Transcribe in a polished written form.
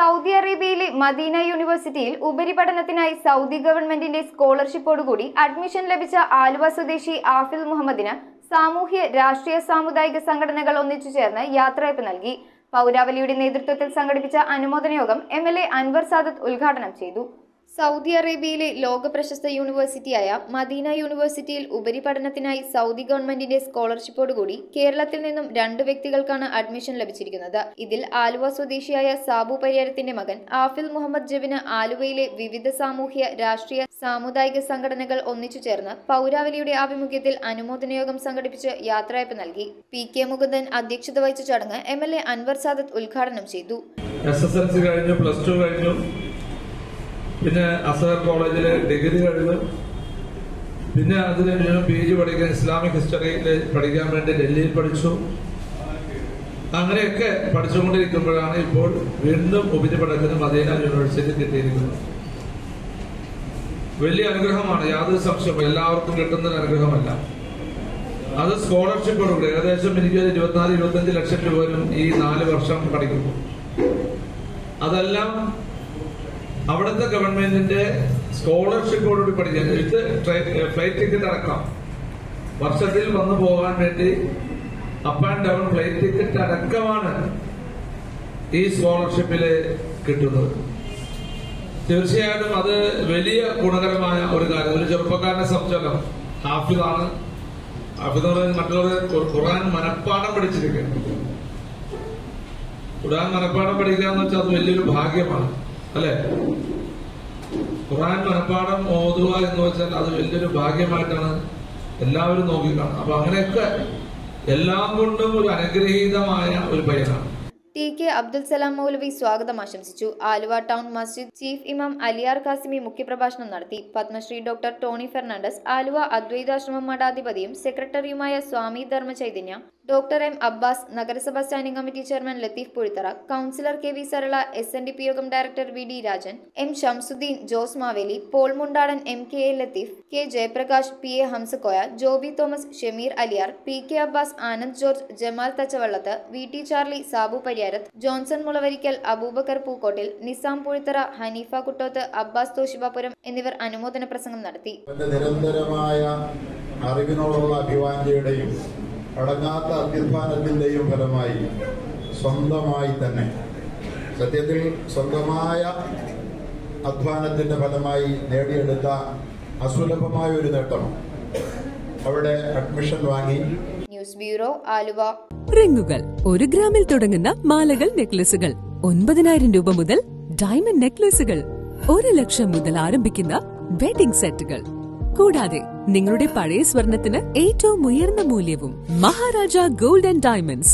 Saudi അറേബ്യയിലെ Medina യൂണിവേഴ്സിറ്റിയിൽ ഉപരിപഠനത്തിനായി Saudi ഗവൺമെന്റിന്റെ സ്കോളർഷിപ്പോടുകൂടി അഡ്മിഷൻ ലഭിച്ച ആലുവ സ്വദേശി ആഫിൽ മുഹമ്മദിന് സാമൂഹ്യ രാഷ്ട്രീയ സാമുദായിക സംഘടനകൾ ഒന്നിച്ചു ചേർന്ന് യാത്രയയപ്പ് നൽകി. പൗരാവലിയുടെ നേതൃത്വത്തിൽ സംഘടിപ്പിച്ച അനുമോദന യോഗം MLA അൻവർ സാദത്ത് ഉദ്ഘാടനം ചെയ്തു. സൗദി അറേബ്യയിലെ ലോക പ്രശസ്ത യൂണിവേഴ്സിറ്റിയായ മദീന യൂണിവേഴ്സിറ്റിയിൽ ഉപരിപഠനത്തിനായി സൗദി ഗവൺമെന്റിന്റെ സ്കോളർഷിപ്പോടുകൂടി കേരളത്തിൽ നിന്നും 2 വ്യക്തികൾക്കാണ് അഡ്മിഷൻ ലഭിച്ചിരിക്കുന്നത്. ഇതിൽ ആലുവ സ്വദേശിയായ സാബു പരിയാരത്തിന്റെ മകൻ ആഫിൽ മുഹമ്മദ് ജബിന് ആലുവയിലെ വിവിധ സാമൂഹ്യ രാഷ്ട്രീയ സാമുദായിക സംഘടനകൾ ഒന്നിച്ചു ചേർന്ന് പൗരാവലിയുടെ ആഭിമുഖ്യത്തിൽ അനുമോദന യോഗം സംഘടിപ്പിച്ച് യാത്രയയപ്പ് നൽകി. PK മുകുന്ദൻ അധ്യക്ഷത വഹിച്ച ചടങ്ങ് MLA അൻവർ സാദത്ത് ഉദ്ഘാടനം ചെയ്തു. SSLC കഴിഞ്ഞു, +2 കഴിഞ്ഞു, പിന്നെ അസഹർ കോളേജിലെ ഡിഗ്രി കഴിഞ്ഞു, പിന്നെ അത് കഴിഞ്ഞു PG പഠിക്കാൻ ഇസ്ലാമിക് ഹിസ്റ്ററിയിൽ പഠിക്കാൻ വേണ്ടി ഡൽഹിയിൽ പഠിച്ചു. അങ്ങനെയൊക്കെ പഠിച്ചുകൊണ്ടിരിക്കുമ്പോഴാണ് ഇപ്പോൾ വീണ്ടും ഉപരിപഠനത്തിന് മദീന യൂണിവേഴ്സിറ്റി കിട്ടിയിരിക്കുന്നത്. വലിയ അനുഗ്രഹമാണ്, യാതൊരു സംശയവും. എല്ലാവർക്കും കിട്ടുന്ന അനുഗ്രഹമല്ല. അത് സ്കോളർഷിപ്പോടുകൂടി ഏകദേശം എനിക്ക് 24-25 ലക്ഷം രൂപ വരും ഈ 4 വർഷം പഠിക്കുമ്പോൾ. അതെല്ലാം അവിടുത്തെ ഗവൺമെന്റിന്റെ സ്കോളർഷിപ്പോടുകൂടി പഠിക്കാൻ, ഇത് ഫ്ലൈറ്റ് ടിക്കറ്റ് അടക്കം വർഷത്തിൽ വന്നു പോകാൻ വേണ്ടി up and down flight ticket അടക്കമാണ് ഈ സ്കോളർഷിപ്പില് കിട്ടുന്നത്. തീർച്ചയായിട്ടും അത് വലിയ ഗുണകരമായ ഒരു കാര്യം. ഒരു ചെറുപ്പക്കാരനെ സംബന്ധിച്ചല്ലോ, ഹാഫിദാണ്. ഹാഫിദ് എന്ന് പറയുന്നത് മറ്റുള്ളവർ ഖുർആൻ മനഃപ്പാഠം പഠിച്ചിരിക്കുക. ഖുർആൻ മനഃപ്പാഠം പഠിക്കുക എന്ന് വെച്ചാൽ അത് വലിയൊരു ഭാഗ്യമാണ്, അല്ലെ? ഖുർആൻ മനഃപ്പാഠം ഓതുക എന്ന് വെച്ചാൽ അത് വലിയൊരു ഭാഗ്യമായിട്ടാണ് എല്ലാവരും നോക്കിക്കാണുന്നത്. അപ്പൊ അങ്ങനെയൊക്കെ എല്ലാം കൊണ്ടും ഒരു അനുഗ്രഹീതമായ ഒരു പയ്യനാണ്. TK അബ്ദുൽ സലാം മൗലവി സ്വാഗതം ആശംസിച്ചു. ആലുവ ടൗൺ മസ്ജിദ് ചീഫ് ഇമാം അലിയാർ കാസിമി മുഖ്യപ്രഭാഷണം നടത്തി. പത്മശ്രീ ഡോക്ടർ ടോണി ഫെർണാണ്ടസ്, ആലുവ അദ്വൈതാശ്രമം മഠാധിപതിയും സെക്രട്ടറിയുമായ സ്വാമി ധർമ്മ ചൈതന്യ, ഡോക്ടർ M അബ്ബാസ്, നഗരസഭാ standing committee chairman Latheef Puzhithara, councillor KV Sarala, SNDP Yogam director VD Rajan, M Shamsuddin, Jose Maveli, Paul Mundadan, MKA Latheef, K Jayaprakash, PA Hamsakoya, Joby Thomas, Shameer Aliyar, PK Abbas, Anand George, Jamal Thachavallath, VT Charlie, Sabu Pariyarath, Johnson Mulavarikkal, Abubacker Pookottil, Nizam Puzhithara, Haneefa Kuttoth, Abbas Thoshibapuram എന്നിവർ അനുമോദന പ്രസംഗം നടത്തി. നിരന്തരമായ അറിവിനോടുള്ള അഭിവാഞ്ജയുടെയും അടങ്ങാത്ത അഭ്യർത്ഥനത്തിന്റെയും ഫലമായി സ്വന്തമായി തന്നെ, സത്യത്തിൽ സ്വന്തമായ അധ്വാനത്തിന്റെ ഫലമായി നേടിയെടുത്ത അസുലഭമായ ഒരു നേട്ടം അവിടെ അഡ്മിഷൻ വാങ്ങി. News bureau, Aluva. റിങ്ങുകൾ 1 ഗ്രാമിൽ തുടങ്ങുന്ന മാലകൾ, നെക്ലസുകൾ 9,000 രൂപ മുതൽ ഡയമണ്ട് നെക്ലസുകൾ 1 ലക്ഷം മുതൽ ആരംഭിക്കുന്ന വെഡിംഗ് സെറ്റുകൾ, കൂടാതെ നിങ്ങളുടെ പഴയ സ്വർണത്തിന് ഏറ്റവും ഉയർന്ന മൂല്യവും. Maharaja gold and diamonds.